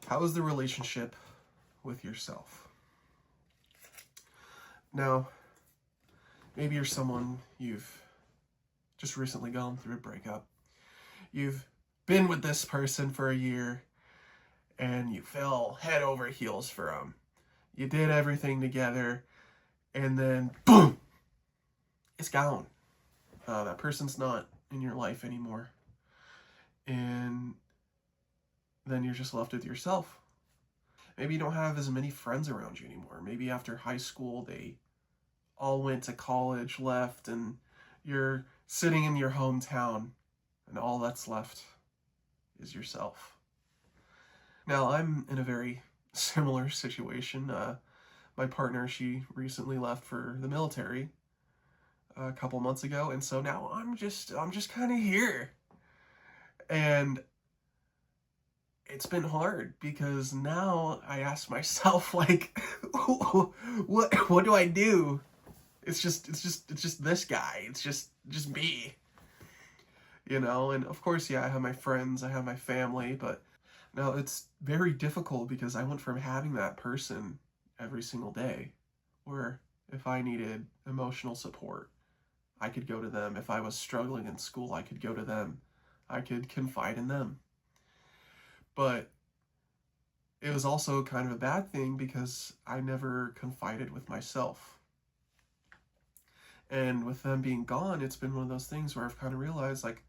How is the relationship with yourself? Now, maybe you're someone you've just recently gone through a breakup. You've been with this person for a year and you fell head over heels for them. You did everything together and then boom, it's gone. That person's not in your life anymore. And then you're just left with yourself. Maybe you don't have as many friends around you anymore. Maybe after high school, they all went to college, left, and you're sitting in your hometown, and all that's left is yourself. Now, I'm in a very similar situation. My partner, she recently left for the military a couple months ago, and so now I'm just kind of here. And it's been hard because now I ask myself, like, what do I do? It's just this guy. It's just me, And of course, yeah, I have my friends, I have my family, but now it's very difficult because I went from having that person every single day, where if I needed emotional support, I could go to them. If I was struggling in school, I could go to them. I could confide in them. But it was also kind of a bad thing because I never confided with myself. And with them being gone, it's been one of those things where I've kind of realized, like,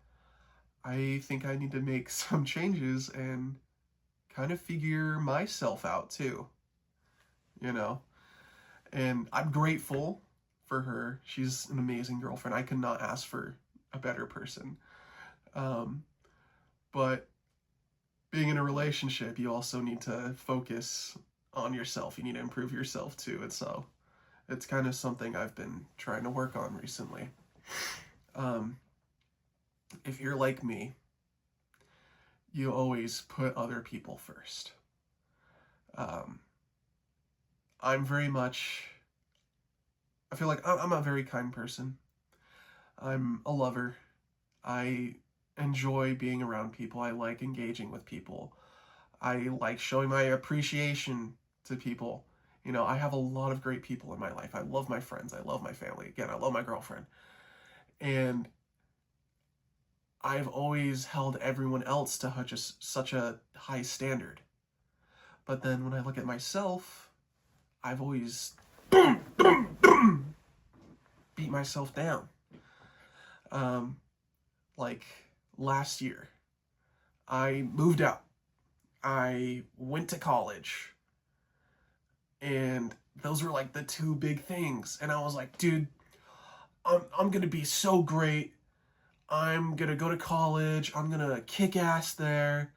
I think I need to make some changes and kind of figure myself out too, And I'm grateful for her. She's an amazing girlfriend. I could not ask for a better person. But being in a relationship, you also need to focus on yourself. You need to improve yourself too. And so it's kind of something I've been trying to work on recently. If you're like me, you always put other people first. I'm very much, I feel like I'm a very kind person. I'm a lover. I enjoy being around people. I like engaging with people. I like showing my appreciation to people. I have a lot of great people in my life. I love my friends. I love my family. Again, I love my girlfriend. And I've always held everyone else to such a high standard. But then when I look at myself, I've always beat myself down. Like last year, I moved out. I went to college. And those were like the two big things. And I was like, dude, I'm going to be so great. I'm going to go to college. I'm going to kick ass there.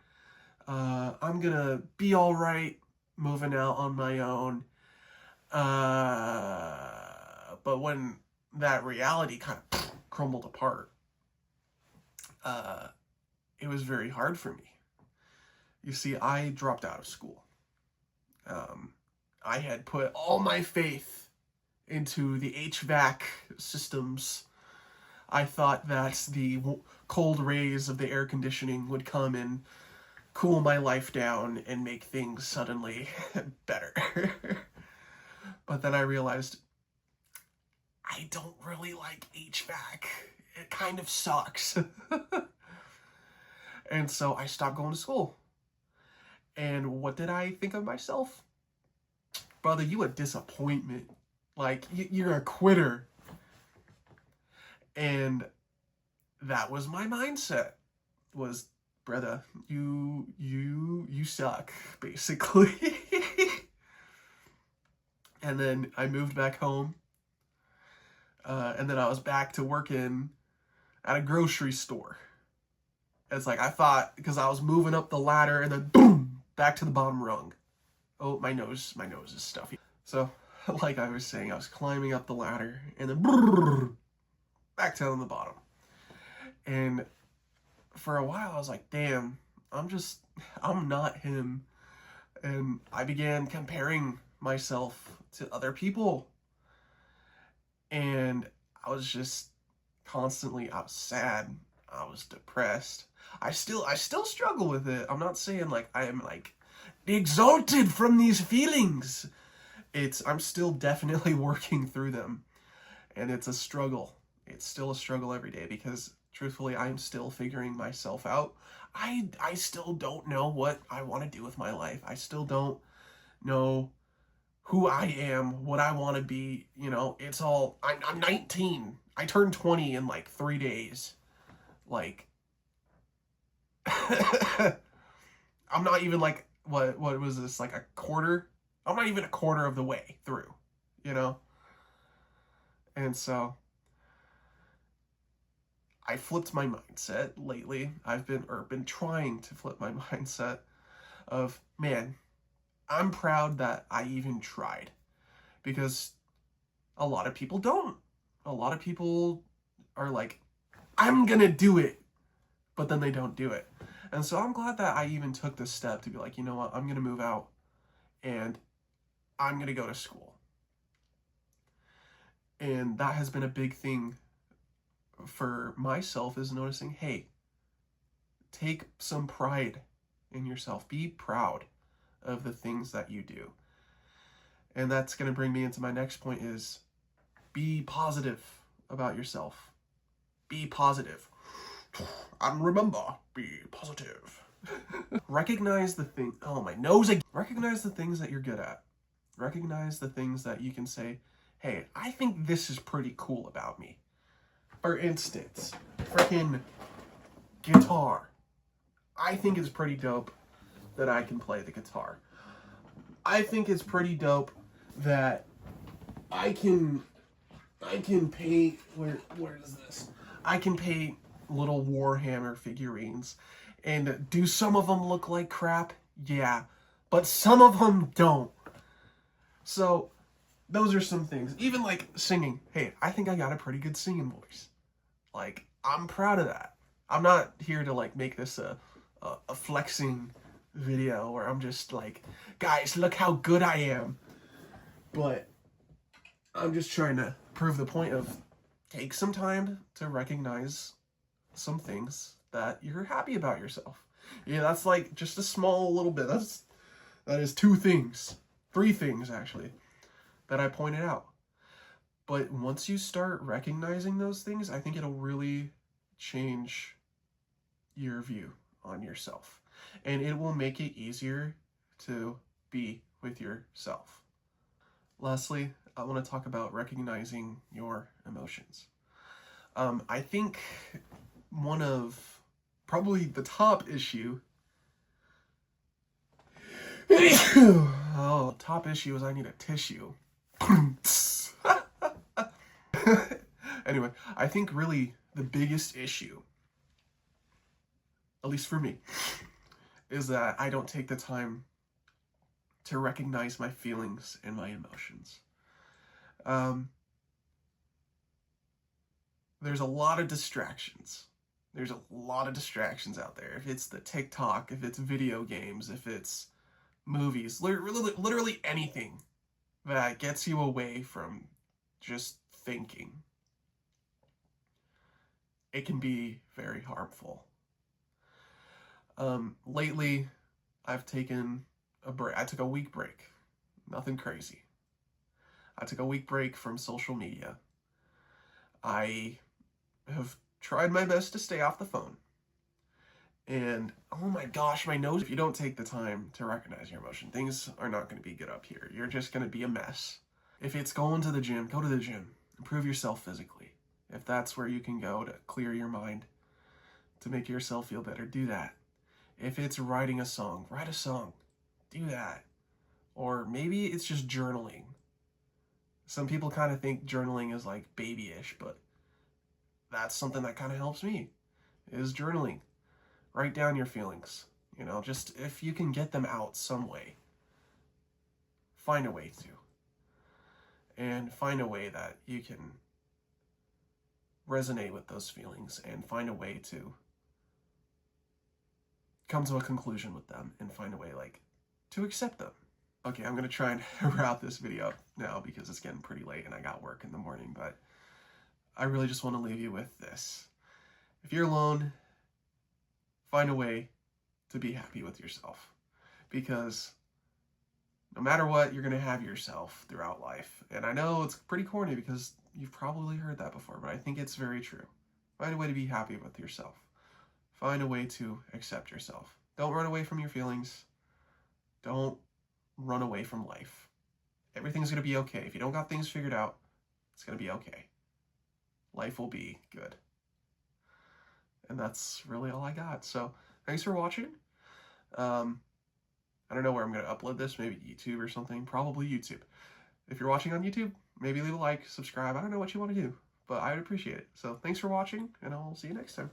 I'm going to be all right moving out on my own. But when that reality kind of crumbled apart, it was very hard for me. You see, I dropped out of school. I had put all my faith into the HVAC systems. I thought that the cold rays of the air conditioning would come and cool my life down and make things suddenly better. But then I realized I don't really like HVAC. It kind of sucks. And so I stopped going to school. And what did I think of myself? Brother, you a disappointment. Like, you're a quitter. And that was my mindset. Was, brother, you suck, basically. And then I moved back home. And then I was back to working at a grocery store. It's like, I thought, because I was moving up the ladder, and then boom, back to the bottom rung. Oh, my nose is stuffy. So, like I was saying, I was climbing up the ladder, and then brrr, back down the bottom. And for a while, I was like, damn, I'm not him. And I began comparing myself to other people. And I was sad. I was depressed. I still struggle with it. I'm not saying like I am like exalted from these feelings. I'm still definitely working through them, and it's a struggle. It's still a struggle every day because truthfully, I'm still figuring myself out. I still don't know what I want to do with my life. I still don't know who I am, what I want to be. It's all, I'm 19. I turned 20 in like 3 days. Like, I'm not even like, what was this, like a quarter? I'm not even a quarter of the way through, you know? And so I flipped my mindset lately. I've been trying to flip my mindset of, man, I'm proud that I even tried, because a lot of people don't. A lot of people are like, I'm gonna do it, but then they don't do it. And so I'm glad that I even took this step to be like, you know what, I'm gonna move out and I'm gonna go to school. And that has been a big thing for myself, is noticing, hey, take some pride in yourself. Be proud of the things that you do. And that's going to bring me into my next point, is be positive about yourself. Be positive. And remember, be positive. Recognize the thing. Oh, my nose again. Recognize the things that you're good at. Recognize the things that you can say, hey, I think this is pretty cool about me. For instance, freaking guitar. I think it's pretty dope that I can play the guitar. I think it's pretty dope that I can paint, where is this? I can paint little Warhammer figurines, and do some of them look like crap? Yeah, but some of them don't. So those are some things. Even like singing. Hey, I think I got a pretty good singing voice. Like, I'm proud of that. I'm not here to like make this a flexing video where I'm just like, guys, look how good I am. But I'm just trying to prove the point of, take some time to recognize some things that you're happy about yourself. Yeah, that's like just a small little bit. That is 2 things, 3 things actually, that I pointed out. But once you start recognizing those things, I think it'll really change your view on yourself. And it will make it easier to be with yourself. Lastly, I want to talk about recognizing your emotions. I think one of probably the top issue top issue is I need a tissue. Anyway, I think really the biggest issue, at least for me, is that I don't take the time to recognize my feelings and my emotions. There's a lot of distractions. There's a lot of distractions out there. If it's the TikTok, if it's video games, if it's movies, literally anything that gets you away from just thinking, it can be very harmful. Lately, I've taken a break. I took a week break. Nothing crazy. I took a week break from social media. I have tried my best to stay off the phone. And oh my gosh, my nose. If you don't take the time to recognize your emotion, things are not going to be good up here. You're just going to be a mess. If it's going to the gym, go to the gym. Improve yourself physically. If that's where you can go to clear your mind, to make yourself feel better, do that. If it's writing a song, write a song. Do that. Or maybe it's just journaling. Some people kind of think journaling is like babyish, but that's something that kind of helps me, is journaling. Write down your feelings. Just if you can get them out some way, find a way to. And find a way that you can resonate with those feelings, and find a way to come to a conclusion with them, and find a way to accept them. Okay, I'm going to try and wrap this video up now because it's getting pretty late and I got work in the morning, but I really just want to leave you with this. If you're alone, find a way to be happy with yourself, because No matter what, you're going to have yourself throughout life. And I know it's pretty corny because you've probably heard that before, but I think it's very true. Find a way to be happy with yourself. Find a way to accept yourself. Don't run away from your feelings. Don't run away from life. Everything's going to be okay. If you don't got things figured out, it's going to be okay. Life will be good. And that's really all I got. So thanks for watching. I don't know where I'm going to upload this. Maybe YouTube or something. Probably YouTube. If you're watching on YouTube, maybe leave a like, subscribe. I don't know what you want to do, but I would appreciate it. So thanks for watching, and I'll see you next time.